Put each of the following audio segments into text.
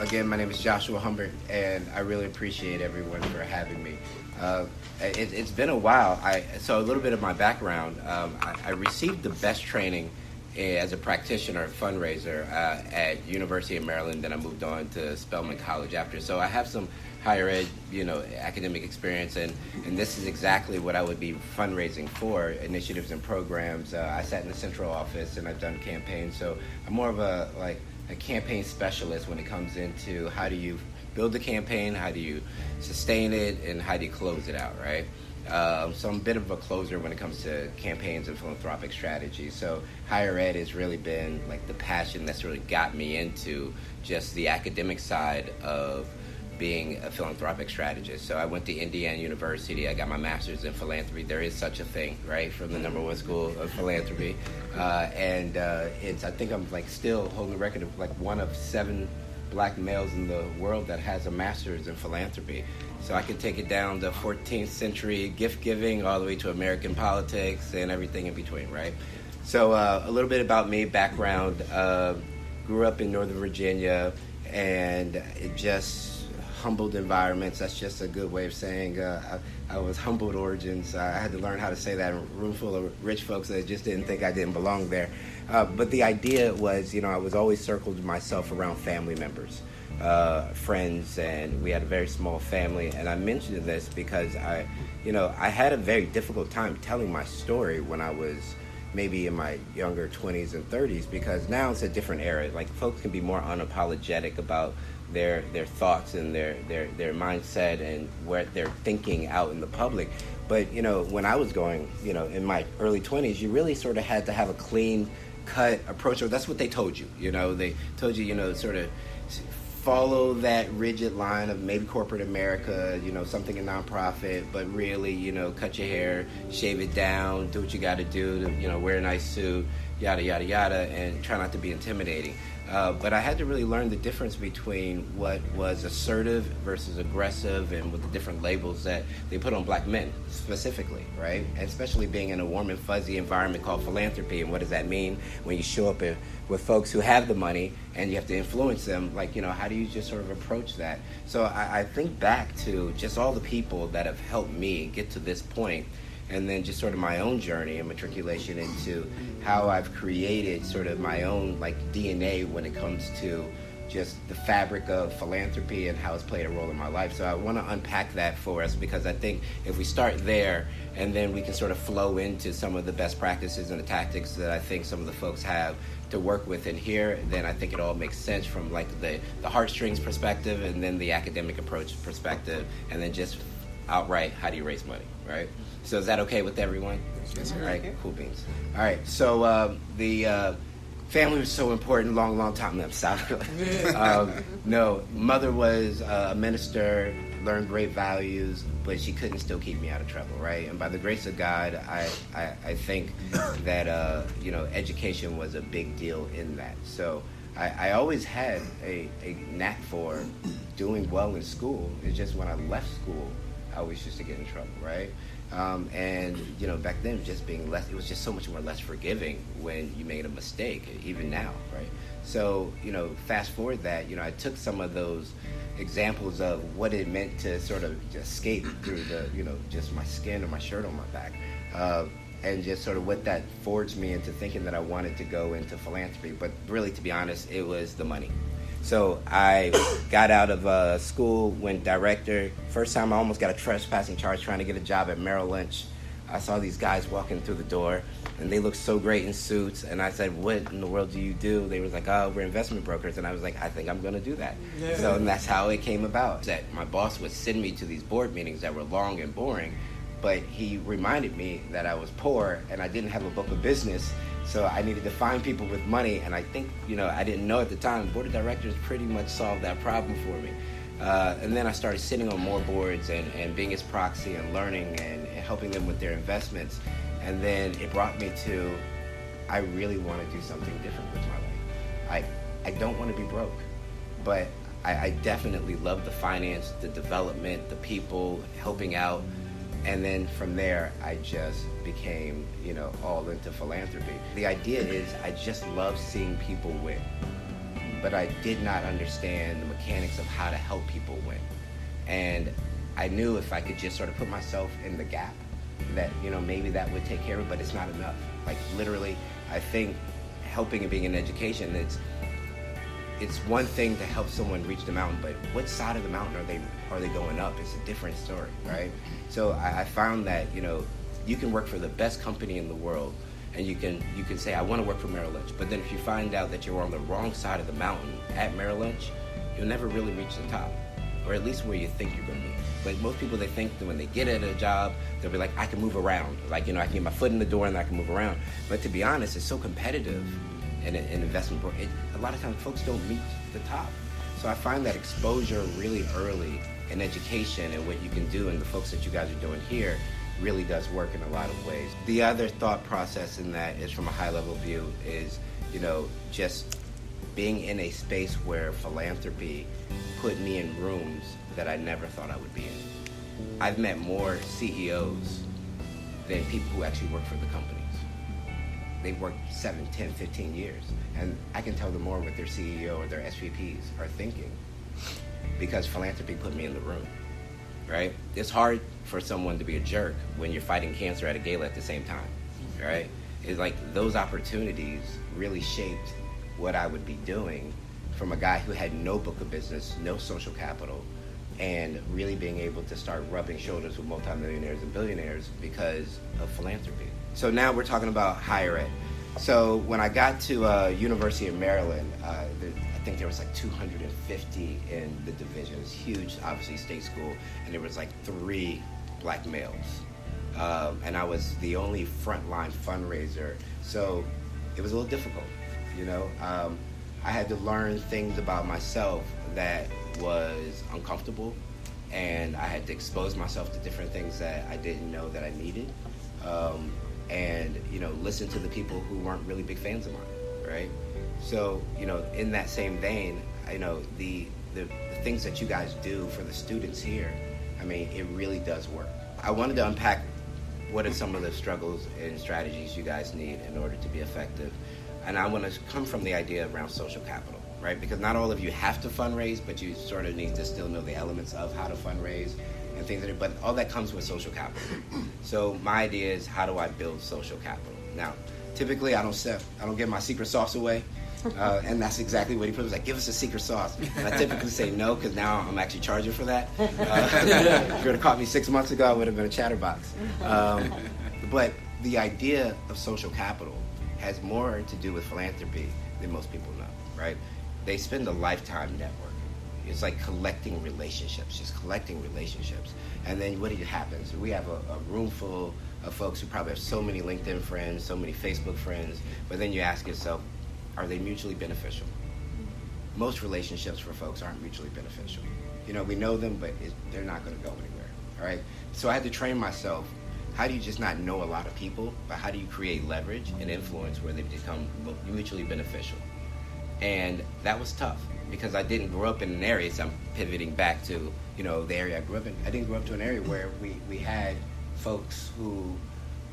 Again, my name is Joshua Humbert, and I really appreciate everyone for having me. It's been a while. So a little bit of my background. I received the best training as a practitioner, fundraiser at University of Maryland. Then I moved on to Spelman College after. So I have some higher ed, academic experience, and this is exactly what I would be fundraising for, initiatives and programs. I sat in the central office and I've done campaigns. So I'm more of a campaign specialist when it comes into how do you build a campaign, how do you sustain it, and how do you close it out, right? So I'm a bit of a closer when it comes to campaigns and philanthropic strategy. So higher ed has really been like the passion that's really got me into just the academic side of being a philanthropic strategist. So I went to Indiana University. I got my master's in philanthropy. There is such a thing, right, from the #1 school of philanthropy. I think I'm still holding the record of one of 7 black males in the world that has a master's in philanthropy. So I could take it down to 14th century gift giving all the way to American politics and everything in between, right? So a little bit about me, background. Grew up in Northern Virginia, and it just humbled environments. That's just a good way of saying I was humbled origins. I had to learn how to say that in a room full of rich folks that just didn't think I didn't belong there. But the idea was, I was always circled myself around family members, friends, and we had a very small family. And I mentioned this because I had a very difficult time telling my story when I was maybe in my younger 20s and 30s, because now it's a different era. Folks can be more unapologetic about their thoughts and their mindset and what they're thinking out in the public. But when I was going, in my early 20s, you really sort of had to have a clean cut approach, or that's what they told you. They told you, sort of follow that rigid line of maybe corporate America, something in nonprofit, but really, cut your hair, shave it down, do what you got to do, wear a nice suit, yada, yada, yada, and try not to be intimidating. But I had to really learn the difference between what was assertive versus aggressive, and with the different labels that they put on black men specifically, right? And especially being in a warm and fuzzy environment called philanthropy. And what does that mean when you show up with folks who have the money and you have to influence them? How do you just sort of approach that? So I think back to just all the people that have helped me get to this point, and then just sort of my own journey and matriculation into how I've created sort of my own DNA when it comes to just the fabric of philanthropy and how it's played a role in my life. So I want to unpack that for us, because I think if we start there and then we can sort of flow into some of the best practices and the tactics that I think some of the folks have to work with in here, then I think it all makes sense from the heartstrings perspective, and then the academic approach perspective, and then just outright, how do you raise money, right? So is that okay with everyone? Yes, sir. All right, cool beans. All right, so the family was so important, long time. I'm sorry. No, mother was a minister, learned great values, but she couldn't still keep me out of trouble, right? And by the grace of God, I think that, education was a big deal in that. So I always had a knack for doing well in school. It's just when I left school, I always used to get in trouble, right? Back then, just being less, it was just so much more less forgiving when you made a mistake, even now, right? So, fast forward that, I took some of those examples of what it meant to sort of just skate through the, just my skin or my shirt on my back, and just sort of what that forged me into thinking that I wanted to go into philanthropy. But really, to be honest, it was the money. So I got out of school, went director. First time I almost got a trespassing charge trying to get a job at Merrill Lynch. I saw these guys walking through the door, and they looked so great in suits. And I said, what in the world do you do? They were like, oh, we're investment brokers. And I was like, I think I'm going to do that. Yeah. So and that's how it came about. That my boss would send me to these board meetings that were long and boring, but he reminded me that I was poor and I didn't have a book of business. So I needed to find people with money, and I think, I didn't know at the time, board of directors pretty much solved that problem for me. And then I started sitting on more boards and being his proxy and learning and helping them with their investments. And then it brought me to, I really want to do something different with my life. I don't want to be broke, but I definitely love the finance, the development, the people, helping out. And then from there, I just became, all into philanthropy. The idea is I just love seeing people win. but I did not understand the mechanics of how to help people win. And I knew if I could just sort of put myself in the gap, that, you know, maybe that would take care of it, but it's not enough. Like, literally, I think helping and being in education, it's one thing to help someone reach the mountain, but what side of the mountain are they going up? It's a different story, right? So I found that, you know, you can work for the best company in the world, and you can say, I want to work for Merrill Lynch, but then if you find out that you're on the wrong side of the mountain at Merrill Lynch, you'll never really reach the top, or at least where you think you're going to be. But most people, they think that when they get at a job, they'll be like, I can move around. Like, you know, I can get my foot in the door and I can move around. But to be honest, it's so competitive in investment. A lot of times folks don't meet the top. So I find that exposure really early in education and what you can do, and the folks that you guys are doing here really does work in a lot of ways. The other thought process in that is, from a high level view, is, you know, just being in a space where philanthropy put me in rooms that I never thought I would be in. I've met more CEOs than people who actually work for the companies. They've worked 7, 10, 15 years, and I can tell them more what their CEO or their SVPs are thinking, because philanthropy put me in the room, right? It's hard for someone to be a jerk when you're fighting cancer at a gala at the same time, right? It's like those opportunities really shaped what I would be doing, from a guy who had no book of business, no social capital, and really being able to start rubbing shoulders with multimillionaires and billionaires because of philanthropy. So now we're talking about higher ed. So when I got to University of Maryland, I think there was like 250 in the division. It's huge, obviously, state school, and there was like 3 black males. And I was the only frontline fundraiser, so it was a little difficult, you know. I had to learn things about myself that was uncomfortable, and I had to expose myself to different things that I didn't know that I needed, and, you know, listen to the people who weren't really big fans of mine, right? So, you know, in that same vein, you know, the things that you guys do for the students here, I mean, it really does work. I wanted to unpack what are some of the struggles and strategies you guys need in order to be effective. And I want to come from the idea around social capital, right? Because not all of you have to fundraise, but you sort of need to still know the elements of how to fundraise and things but all that comes with social capital. So my idea is, how do I build social capital? Now, typically I don't give my secret sauce away. And that's exactly what he put. He was like, give us a secret sauce. And I typically say no, because now I'm actually charging for that. If you would have caught me 6 months ago, I would have been a chatterbox. But the idea of social capital has more to do with philanthropy than most people know, right? They spend a lifetime networking. It's like collecting relationships, just collecting relationships. And then what happens? We have a room full of folks who probably have so many LinkedIn friends, so many Facebook friends, but then you ask yourself, are they mutually beneficial? Most relationships for folks aren't mutually beneficial. You know, we know them, but they're not going to go anywhere, all right? So I had to train myself. How do you just not know a lot of people, but how do you create leverage and influence where they become mutually beneficial? And that was tough, because I didn't grow up in an area, so I'm pivoting back to, you know, the area I grew up in. I didn't grow up to an area where we had folks who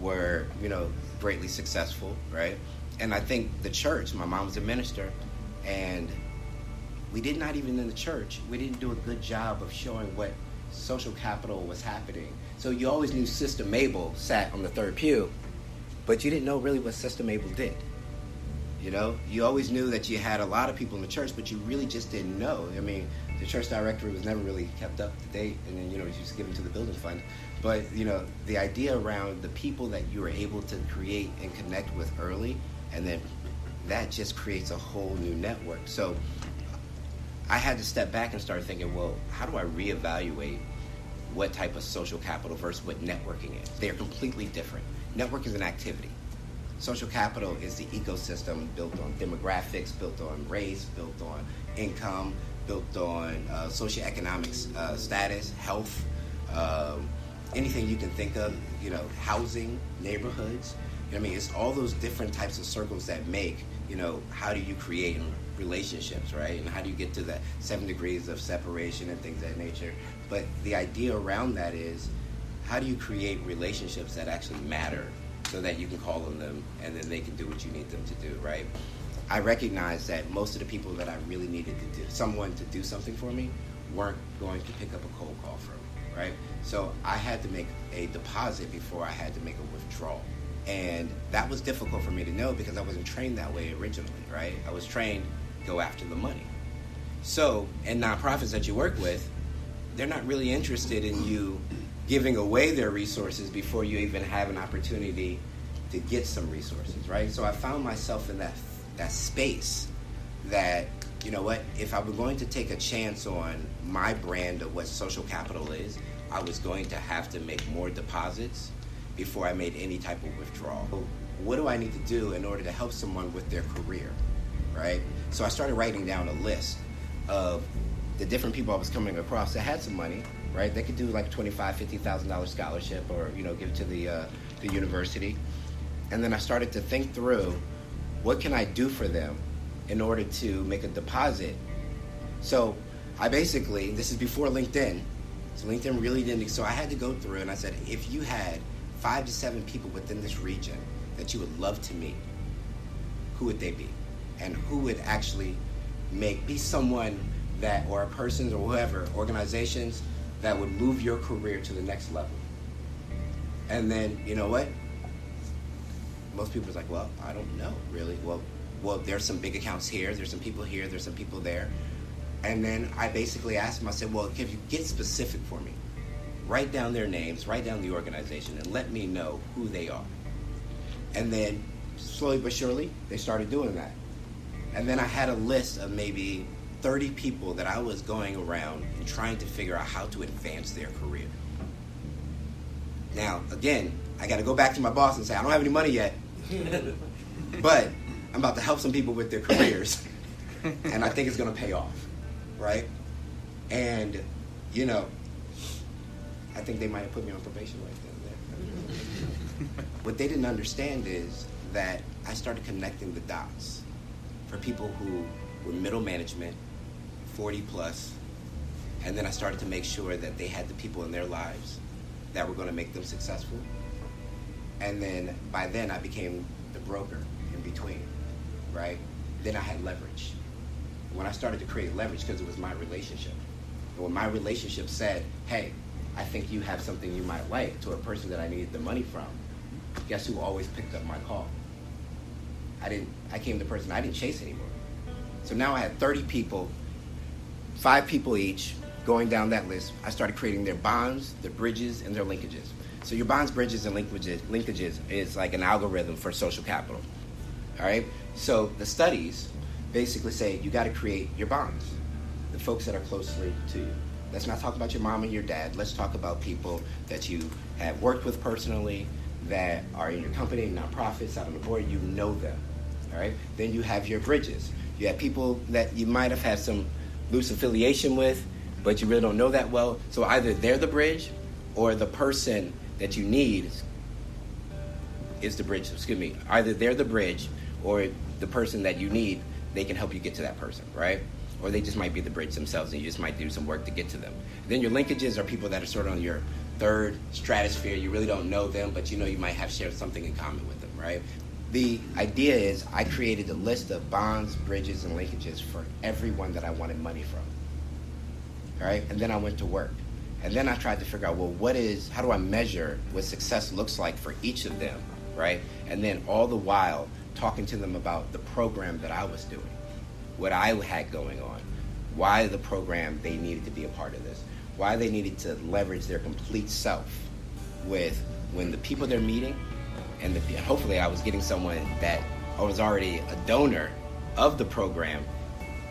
were, you know, greatly successful, right? And I think the church, my mom was a minister, and we did not even in the church, we didn't do a good job of showing what social capital was happening. So you always knew Sister Mabel sat on the third pew, but you didn't know really what Sister Mabel did. You know, you always knew that you had a lot of people in the church, but you really just didn't know. I mean, the church directory was never really kept up to date, and then, you know, it was just given to the building fund. But, you know, the idea around the people that you were able to create and connect with early, and then that just creates a whole new network. So I had to step back and start thinking, well, how do I reevaluate what type of social capital versus what networking is? They are completely different. Network is an activity. Social capital is the ecosystem built on demographics, built on race, built on income, built on socioeconomic status, health, anything you can think of, you know, housing, neighborhoods. You know what I mean? It's all those different types of circles that make, you know, how do you create relationships, right? And how do you get to that 7 degrees of separation and things of that nature? But the idea around that is, how do you create relationships that actually matter, so that you can call on them and then they can do what you need them to do, right? I recognized that most of the people that I really needed to do, someone to do something for me, weren't going to pick up a cold call from me, right? So I had to make a deposit before I had to make a withdrawal. And that was difficult for me to know because I wasn't trained that way originally, right? I was trained to go after the money. So, in nonprofits that you work with, they're not really interested in you giving away their resources before you even have an opportunity to get some resources, right? So I found myself in that space that, you know what, if I were going to take a chance on my brand of what social capital is, I was going to have to make more deposits before I made any type of withdrawal. What do I need to do in order to help someone with their career, right? So I started writing down a list of the different people I was coming across that had some money, right? They could do like $25,000, $50,000 scholarship, or give it to the university. And then I started to think through, what can I do for them in order to make a deposit? So I basically, this is before LinkedIn, so LinkedIn really didn't, so I had to go through and I said, if you had 5 to 7 people within this region that you would love to meet, who would they be? And who would actually be someone that, or a person or whoever, organizations that would move your career to the next level? And then, you know what? Most people are like, well, I don't know, really. Well, there's some big accounts here, there's some people here, there's some people there. And then I basically asked them, I said, well, if you get specific for me, write down their names, write down the organization, and let me know who they are. And then slowly but surely, they started doing that. And then I had a list of maybe 30 people that I was going around and trying to figure out how to advance their career. Now, again, I got to go back to my boss and say, I don't have any money yet, but I'm about to help some people with their careers, and I think it's going to pay off, right? And, I think they might have put me on probation right then. What they didn't understand is that I started connecting the dots for people who were middle management, 40 plus, and then I started to make sure that they had the people in their lives that were going to make them successful. And then by then I became the broker in between, right? Then I had leverage. When I started to create leverage, because it was my relationship. And when my relationship said, hey, I think you have something you might like, to a person that I needed the money from, guess who always picked up my call? I came the person I didn't chase anymore. So now I had 30 people, 5 people each, going down that list. I started creating their bonds, their bridges, and their linkages. So your bonds, bridges, and linkages is like an algorithm for social capital. All right? So the studies basically say you got to create your bonds, the folks that are closely to you. Let's not talk about your mom and your dad. Let's talk about people that you have worked with personally, that are in your company, nonprofits, out on the board. You know them. All right? Then you have your bridges. You have people that you might have had some loose affiliation with, but you really don't know that well. So either they're the bridge, or the person that you need is the bridge. Either they're the bridge, or the person that you need, they can help you get to that person, right? Or they just might be the bridge themselves, and you just might do some work to get to them. Then your linkages are people that are sort of on your third stratosphere. You really don't know them, but you might have shared something in common with them, right? The idea is I created a list of bonds, bridges, and linkages for everyone that I wanted money from. All right? And then I went to work. And then I tried to figure out, how do I measure what success looks like for each of them, right? And then all the while talking to them about the program that I was doing, what I had going on, why the program they needed to be a part of this, why they needed to leverage their complete self with when the people they're meeting, and hopefully I was getting someone that was already a donor of the program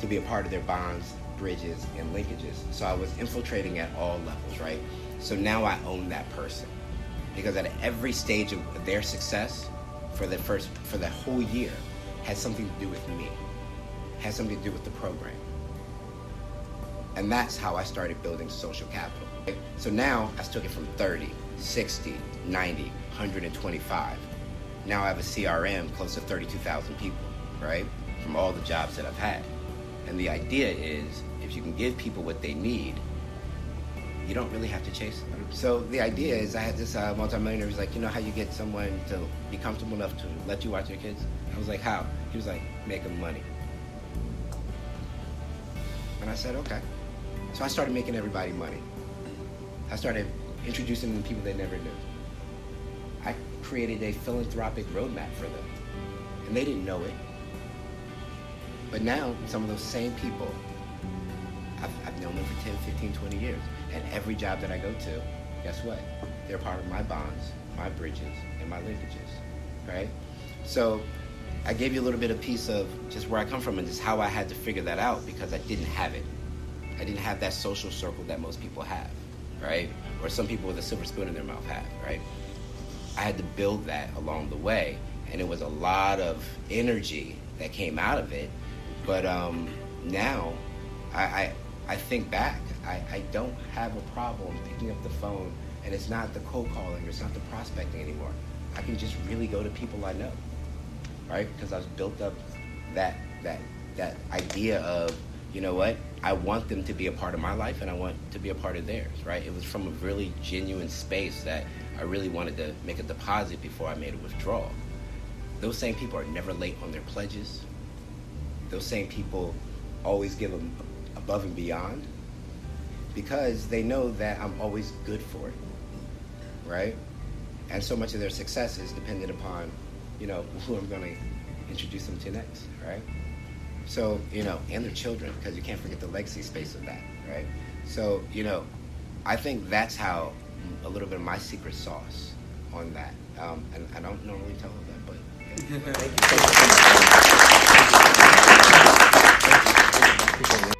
to be a part of their bonds, bridges, and linkages. So I was infiltrating at all levels, right? So now I own that person, because at every stage of their success for the whole year has something to do with me, has something to do with the program. And that's how I started building social capital. So now I took it from 30, 60, 90, 125. Now I have a CRM close to 32,000 people, right? From all the jobs that I've had. And the idea is, if you can give people what they need, you don't really have to chase them. So the idea is, I had this multimillionaire who's like, you know how you get someone to be comfortable enough to let you watch your kids? I was like, how? He was like, making money. And I said, okay. So I started making everybody money. I started introducing them to people they never knew. I created a philanthropic roadmap for them. And they didn't know it. But now, some of those same people, I've known them for 10, 15, 20 years. And every job that I go to, guess what? They're part of my bonds, my bridges, and my linkages, right? So I gave you a little bit of piece of just where I come from and just how I had to figure that out, because I didn't have it. I didn't have that social circle that most people have, right? Or some people with a silver spoon in their mouth have, right? I had to build that along the way, and it was a lot of energy that came out of it. But now, I think back, I don't have a problem picking up the phone, and it's not the cold calling, it's not the prospecting anymore. I can just really go to people I know, right? Because I've built up that idea of, you know what, I want them to be a part of my life, and I want to be a part of theirs, right? It was from a really genuine space that I really wanted to make a deposit before I made a withdrawal. Those same people are never late on their pledges. Those same people always give them above and beyond, because they know that I'm always good for it, right? And so much of their success is dependent upon, you know, who I'm going to introduce them to next, right? So, you know, and their children, because you can't forget the legacy space of that, right? So, you know, I think that's how a little bit of my secret sauce on that. And I don't normally tell them that, but yeah. Thank you.